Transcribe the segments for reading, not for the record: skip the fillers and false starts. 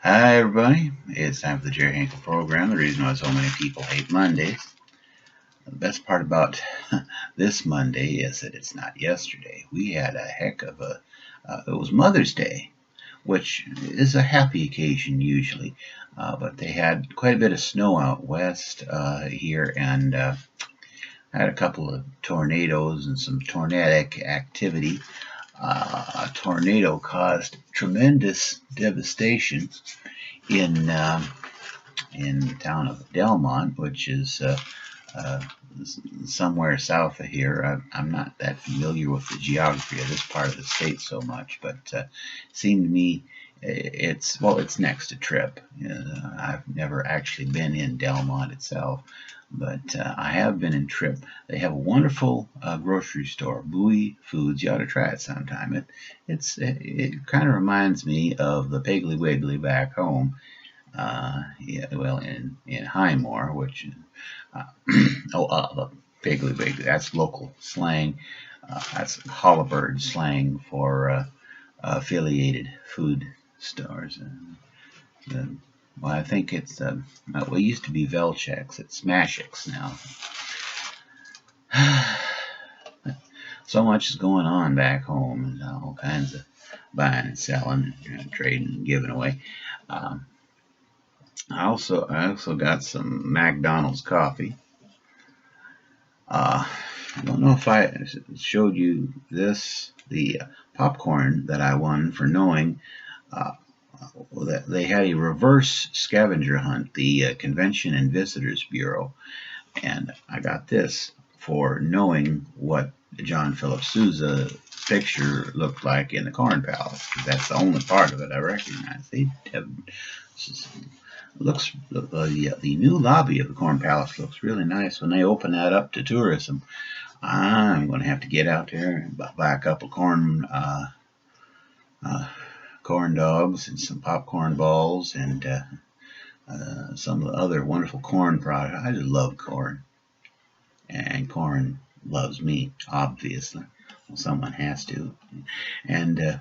Hi, everybody. It's time for the Jerry Hinkle program. The reason why so many people hate Mondays. The best part about this Monday is that it's not yesterday. We had a heck of it was Mother's Day, which is a happy occasion usually. But they had quite a bit of snow out west here and had a couple of tornadoes and some tornadic activity. A tornado caused tremendous devastation in in the town of Delmont, which is uh, somewhere south of here. I'm not that familiar with the geography of this part of the state so much, but it seemed to me it's next to Tripp. I've never actually been in Delmont itself, but I have been in Tripp. They have a wonderful grocery store, Bowie Foods. You ought to try it sometime. It kind of reminds me of the Piggly Wiggly back home. Yeah, well, in Highmore, which uh, the Piggly Wiggly, that's local slang. That's Hollibird slang for affiliated food stores. Uh, well, I think it's well, it used to be Velchex. It's Smashix now. So much is going on back home, and all kinds of buying and selling, and trading and giving away. Um, I also got some McDonald's coffee. I don't know if I showed you this, the popcorn that I won for knowing uh, that they had a reverse scavenger hunt, the Convention and Visitors Bureau, and I got this for knowing what John Philip Sousa picture looked like in the Corn Palace. That's the only part of it I recognize. They have looks the new lobby of the Corn Palace looks really nice. When they open that up to tourism, I'm going to have to get out there and buy a couple uh, corn dogs and some popcorn balls and some of the other wonderful corn products. I just love corn, and corn loves me, obviously. Well, someone has to. And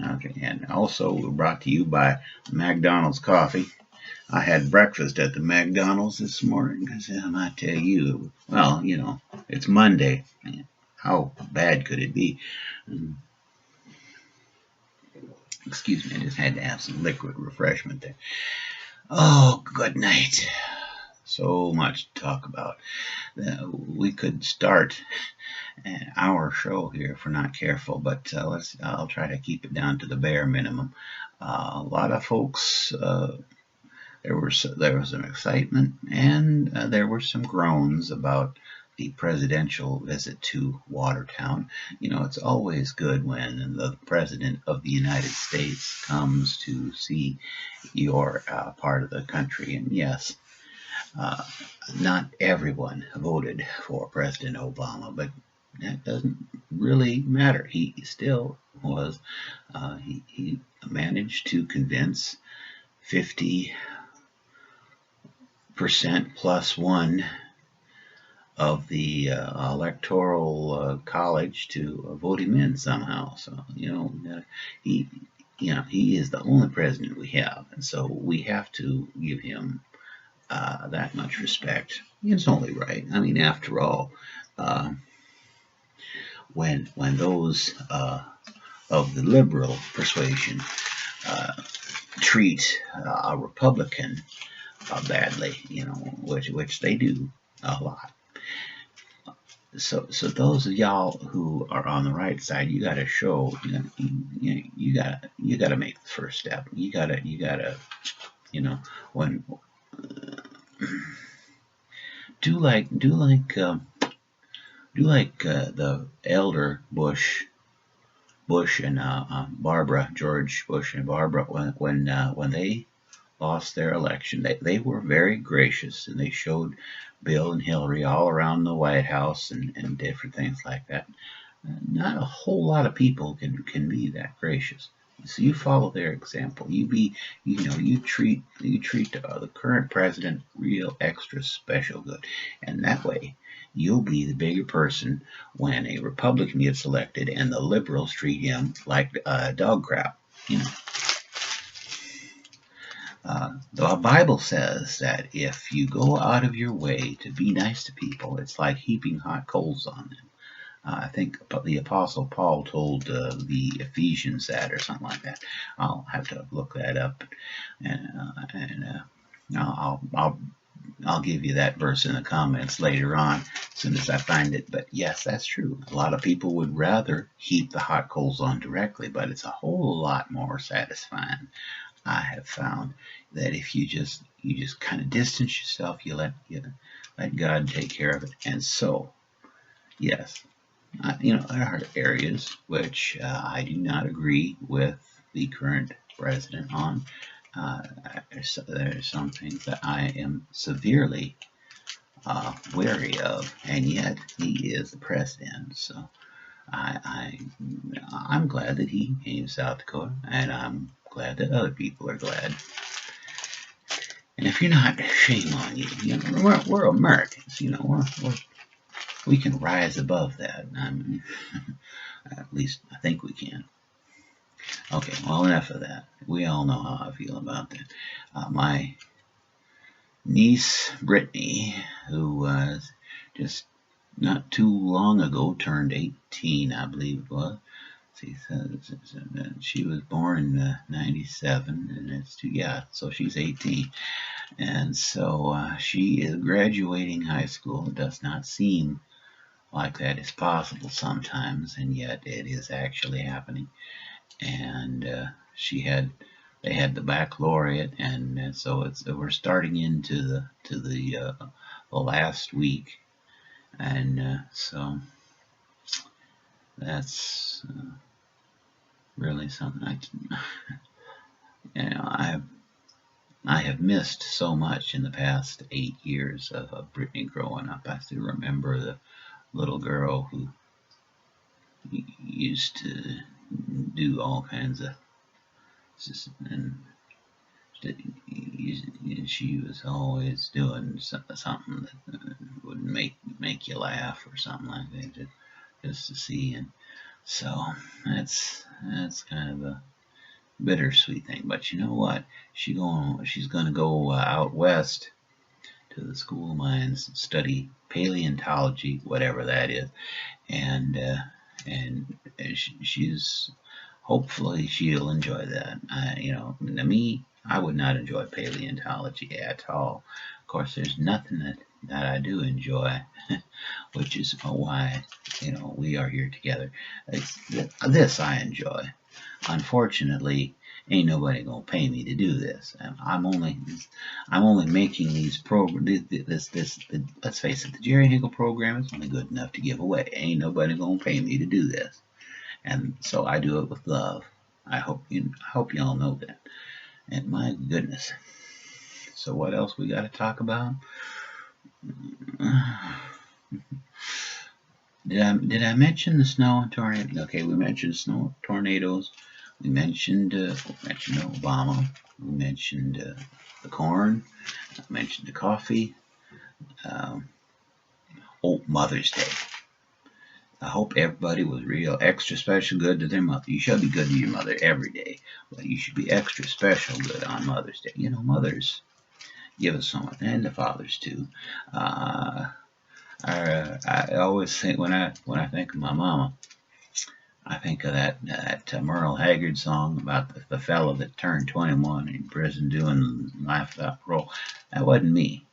okay, and also we're brought to you by McDonald's Coffee. I had breakfast at the McDonald's this morning because I might tell you, well, it's Monday. How bad could it be? Excuse me, I just had to have some liquid refreshment there. Oh, good night. So much to talk about. We could start our show here if we're not careful, but I'll try to keep it down to the bare minimum. A lot of folks. There was some excitement and there were some groans about the presidential visit to Watertown. It's always good when the president of the United States comes to see your part of the country. And yes, uh, not everyone voted for President Obama, but that doesn't really matter. He still was, he managed to convince 50% plus one of the electoral college to vote him in somehow. So he he is the only president we have, and so we have to give him that much respect. It's only right. I mean, after all, uh, when those of the liberal persuasion uh, treat a Republican badly, which they do a lot. So those of y'all who are on the right side, you got to show, you got to make the first step. You got to, when do like the elder Bush and Barbara, George Bush and Barbara, when they lost their election, they were very gracious, and they showed Bill and Hillary all around the White House and different things like that. Not a whole lot of people can be that gracious. So you follow their example. You treat the current president real extra special good, and that way you'll be the bigger person when a Republican gets elected and the liberals treat him like dog crap. You know. The Bible says that if you go out of your way to be nice to people, it's like heaping hot coals on them. I think the Apostle Paul told the Ephesians that, or something like that. I'll have to look that up, and I'll give you that verse in the comments later on, as soon as I find it. But yes, that's true. A lot of people would rather heap the hot coals on directly, but it's a whole lot more satisfying. I have found that if you just kind of distance yourself, you let God take care of it. And so, yes, there are areas which I do not agree with the current president on. There's some things that I am severely wary of, and yet he is the president. So I'm glad that he came to South Dakota, and I'm glad that other people are glad. And if you're not, shame on you. We're Americans. We can rise above that. I mean, at least I think we can. Okay, well, enough of that. We all know how I feel about that. My niece, Brittany, who was just not too long ago turned 18, I believe it was. She was born in 97, and so she's 18. And so she is graduating high school. It does not seem like that is possible sometimes, and yet it is actually happening. And they had the baccalaureate, and so we're starting into the last week, and so that's really something. I have missed so much in the past 8 years of Brittany growing up. I still remember the little girl who used to do all kinds of, and she was always doing something that would make you laugh or something like that, just to see. And so that's kind of a bittersweet thing. But you know what? She's going to go out west to the school of mines and study paleontology, whatever that is, and she's hopefully she'll enjoy that. To me, I would not enjoy paleontology at all. Of course, there's nothing that I do enjoy, which is why we are here together. This I enjoy. Unfortunately, ain't nobody gonna pay me to do this. I'm only making these programs. Let's face it, the Jerry Hinkle program is only good enough to give away. Ain't nobody gonna pay me to do this, and so I do it with love. I hope y'all know that. And my goodness. So what else we got to talk about? Did I mention the snow and tornado? Okay, we mentioned snow tornadoes. We mentioned Obama. We mentioned the corn. I mentioned the coffee. Mother's Day. I hope everybody was real extra special good to their mother. You should be good to your mother every day, but you should be extra special good on Mother's Day. Mothers give us so much, and the fathers too. I always think when I think of my mama, I think of that Merle Haggard song about the fellow that turned 21 in prison doing life without parole. That wasn't me.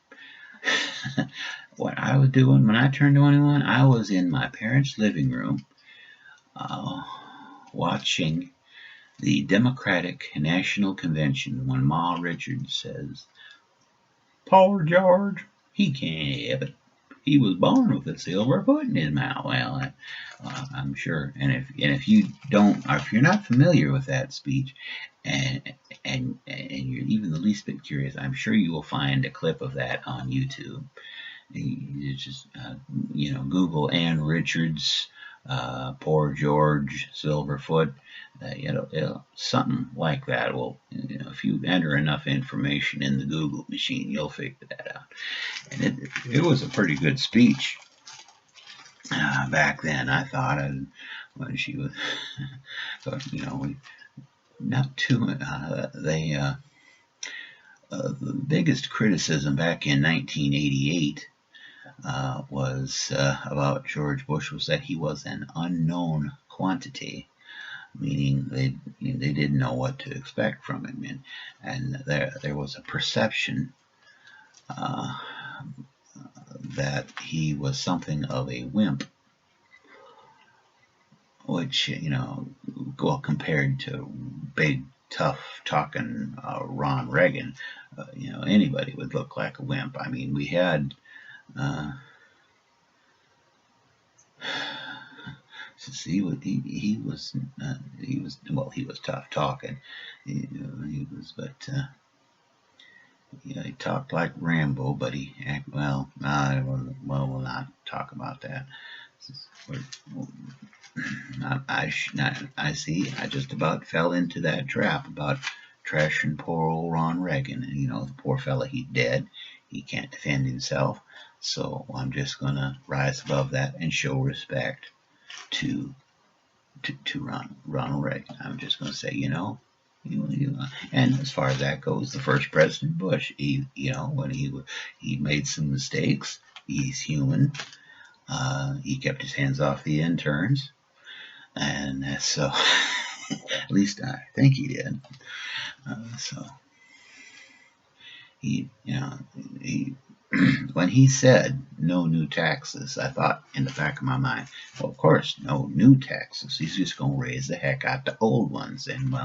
What I was doing when I turned 21, I was in my parents' living room watching the Democratic National Convention when Ma Richards says, "Poor George, he can't have it. He was born with a silver foot in his mouth." Well, I'm sure. And if you're not familiar with that speech, and you're even the least bit curious, I'm sure you will find a clip of that on YouTube. You just Google Ann Richards, poor George Silverfoot, something like that. Well, if you enter enough information in the Google machine, you'll figure that out. And it was a pretty good speech back then, I thought, when she was, but not too. The biggest criticism back in 1988 was about George Bush was that he was an unknown quantity, meaning they didn't know what to expect from him, and there was a perception uh, that he was something of a wimp, which well, compared to big tough talking Ron Reagan, anybody would look like a wimp. I mean, we had. He was tough talking. He was, but he talked like Rambo, but we'll not talk about that. I see. I just about fell into that trap about trashing poor old Ron Reagan. And the poor fella, he's dead. He can't defend himself. So I'm just gonna rise above that and show respect to Ronald Reagan. I'm just gonna say, and as far as that goes, the first President Bush, when he made some mistakes, he's human. He kept his hands off the interns, and so at least I think he did. So he when he said no new taxes, I thought in the back of my mind, well, of course, no new taxes. He's just going to raise the heck out the old ones. And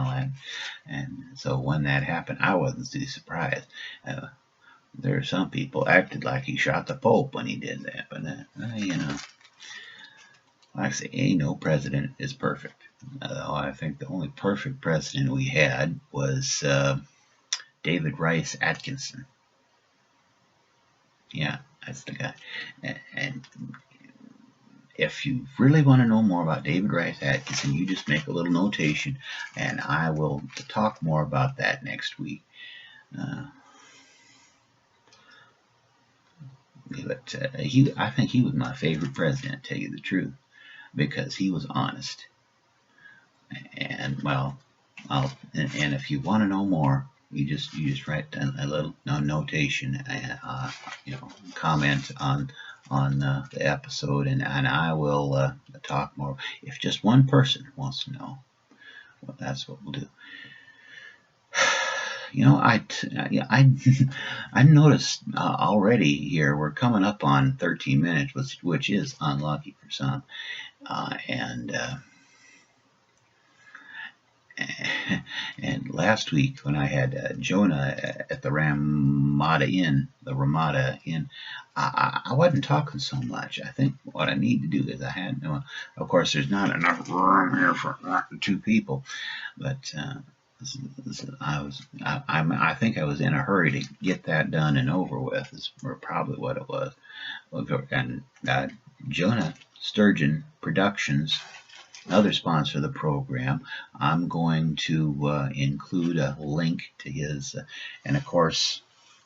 so when that happened, I wasn't too surprised. There are some people acted like he shot the Pope when he did that, but like I say, ain't no president is perfect. I think the only perfect president we had was David Rice Atkinson. Yeah, that's the guy. And if you really want to know more about David Rice Atkinson, you just make a little notation, and I will talk more about that next week. But I think he was my favorite president, to tell you the truth, because he was honest. And well, and if you want to know more, you just write a little notation, comment on the episode, and I will talk more. If just one person wants to know, well, that's what we'll do. I noticed already here we're coming up on 13 minutes, which is unlucky for some, and last week when I had Jonah at the Ramada Inn, I wasn't talking so much. I think what I need to do is of course, there's not enough room here for two people, but I think I was in a hurry to get that done and over with. Is probably what it was. And Jonah Sturgeon Productions, another sponsor of the program, I'm going to include a link to his, and of course,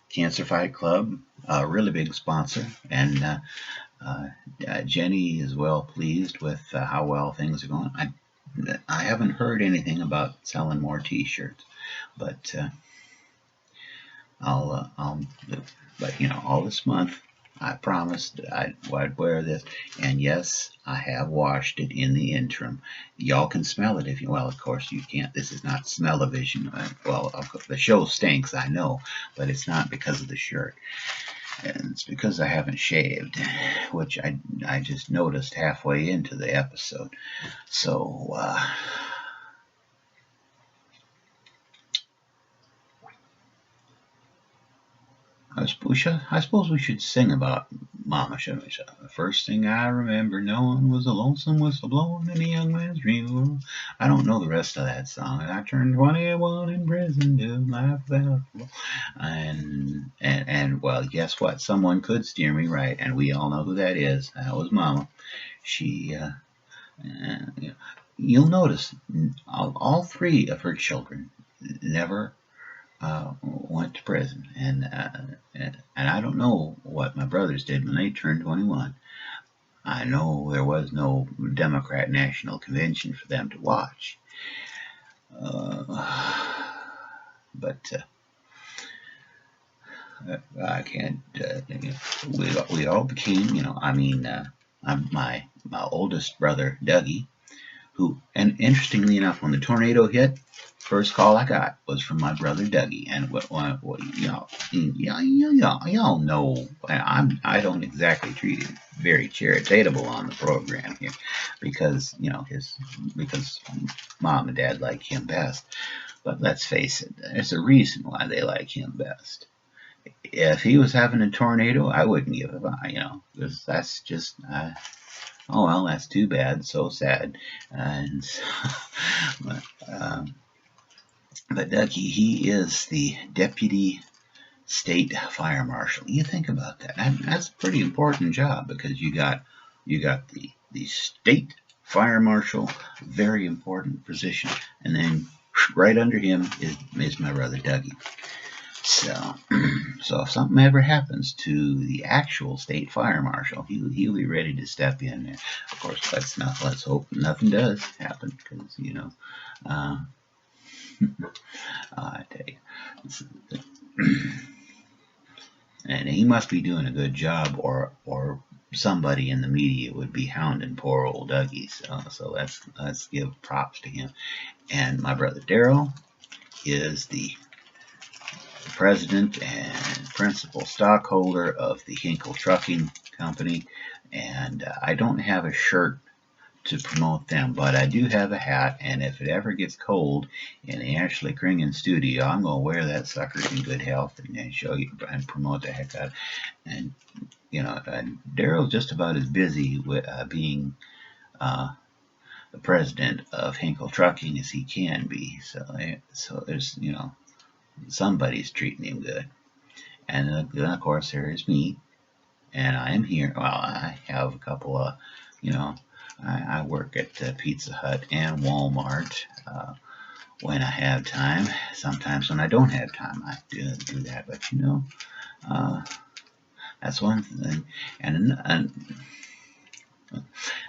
Cancer Fight Club, a really big sponsor, and Jenny is well pleased with how well things are going. I haven't heard anything about selling more T-shirts, but I'll but all this month I promised I'd wear this, and yes, I have washed it in the interim. Y'all can smell it if you. Well, of course you can't. This is not smell-o-vision. Well, the show stinks, I know, but it's not because of the shirt. And it's because I haven't shaved, which I just noticed halfway into the episode. So I suppose we should sing about Mama, shouldn't we? The first thing I remember knowing was a lonesome whistle blowing in a young man's dream. I don't know the rest of that song. I turned 21 in prison, doing life without and well, guess what? Someone could steer me right, and we all know who that is. That was Mama. She, you'll notice all three of her children never went to prison, and I don't know what my brothers did when they turned 21. I know there was no Democrat National Convention for them to watch, but I can't. We all became, my oldest brother Dougie, who, and interestingly enough, when the tornado hit, first call I got was from my brother Dougie, and y'all know I don't exactly treat him very charitatable on the program here, because because mom and dad like him best. But let's face it, there's a reason why they like him best. If he was having a tornado, I wouldn't give a because that's just oh well, that's too bad, so sad. And but, but Dougie, he is the deputy state fire marshal. You think about that. That's a pretty important job, because you got the state fire marshal, very important position, and then right under him is my brother Dougie. So, so if something ever happens to the actual state fire marshal, he'll be ready to step in there. Of course, let's hope nothing does happen, because uh, I tell you, and he must be doing a good job, or somebody in the media would be hounding poor old Dougie. So let's give props to him. And my brother Daryl is the president and principal stockholder of the Hinkle Trucking Company, and I don't have a shirt to promote them, but I do have a hat, and if it ever gets cold in the Ashley Kringen studio, I'm going to wear that sucker in good health and show you and promote the heck out. And Daryl's just about as busy with being the president of Hinkle Trucking as he can be. So there's somebody's treating him good. And then, of course, there is me, and I am here. Well, I have a couple of, I work at Pizza Hut and Walmart when I have time. Sometimes when I don't have time, I do that. But that's one thing. And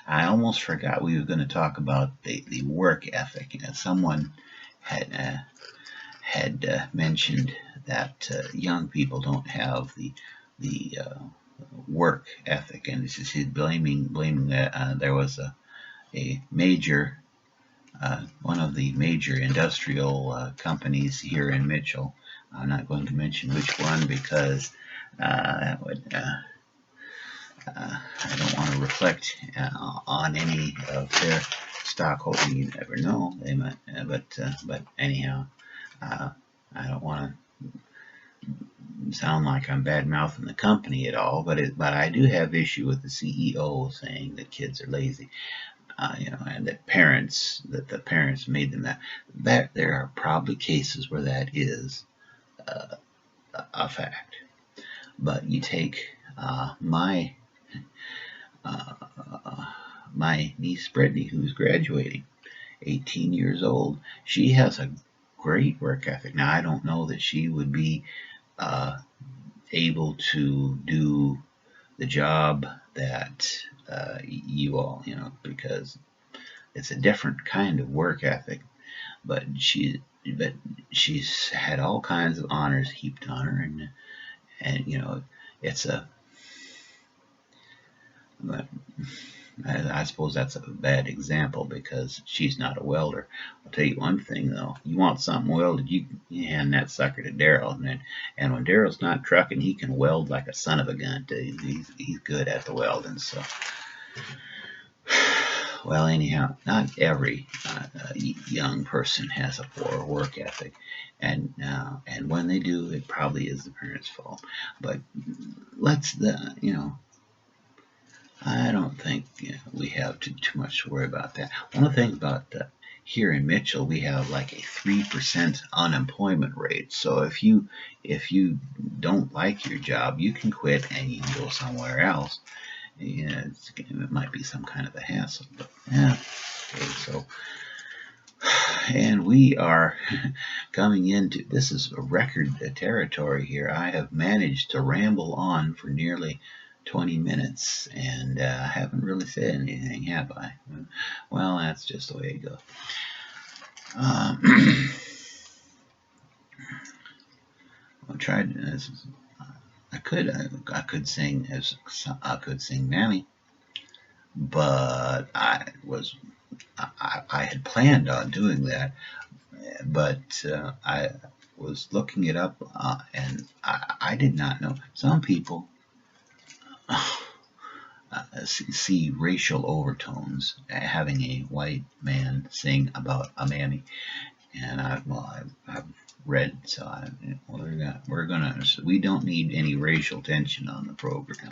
I almost forgot we were going to talk about the work ethic. Someone had mentioned that young people don't have the work ethic, and this is blaming that there was a major one of the major industrial companies here in Mitchell. I'm not going to mention which one, because that would I don't want to reflect on any of their stockholding. You never know, they might, but anyhow, I don't want to sound like I'm bad mouthing the company at all, but I do have issue with the CEO saying that kids are lazy, and that the parents made them that there are probably cases where that is a fact. But you take my niece Brittany, who's graduating, 18 years old. She has a great work ethic. Now, I don't know that she would be able to do the job that you all, because it's a different kind of work ethic. But she's had all kinds of honors heaped on her, and it's a. But I suppose that's a bad example, because she's not a welder. I'll tell you one thing though: you want something welded, you hand that sucker to Daryl, and when Daryl's not trucking, he can weld like a son of a gun. He's good at the welding. So, well, anyhow, not every young person has a poor work ethic, and when they do, it probably is the parents' fault. But I don't think we have too much to worry about that. One of the things about here in Mitchell, we have like a 3% unemployment rate. So if you don't like your job, you can quit and you can go somewhere else. It might be some kind of a hassle, but yeah. Okay, so, and we are coming into, this is a record territory here. I have managed to ramble on for nearly 20 minutes, and I haven't really said anything, have I? Well, that's just the way it goes. I'll try. could sing Mammy, but I had planned on doing that, but I was looking it up, and I did not know. Some people see racial overtones having a white man sing about a mammy, and I've read, so we don't need any racial tension on the program.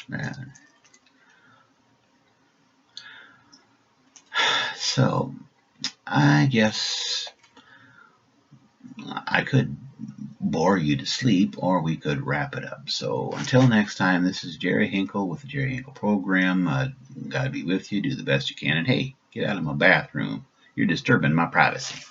Man. So I guess I could bore you to sleep, or we could wrap it up. So until next time, this is Jerry Hinkle with the Jerry Hinkle program. God be with you. Do the best you can. And hey, get out of my bathroom. You're disturbing my privacy.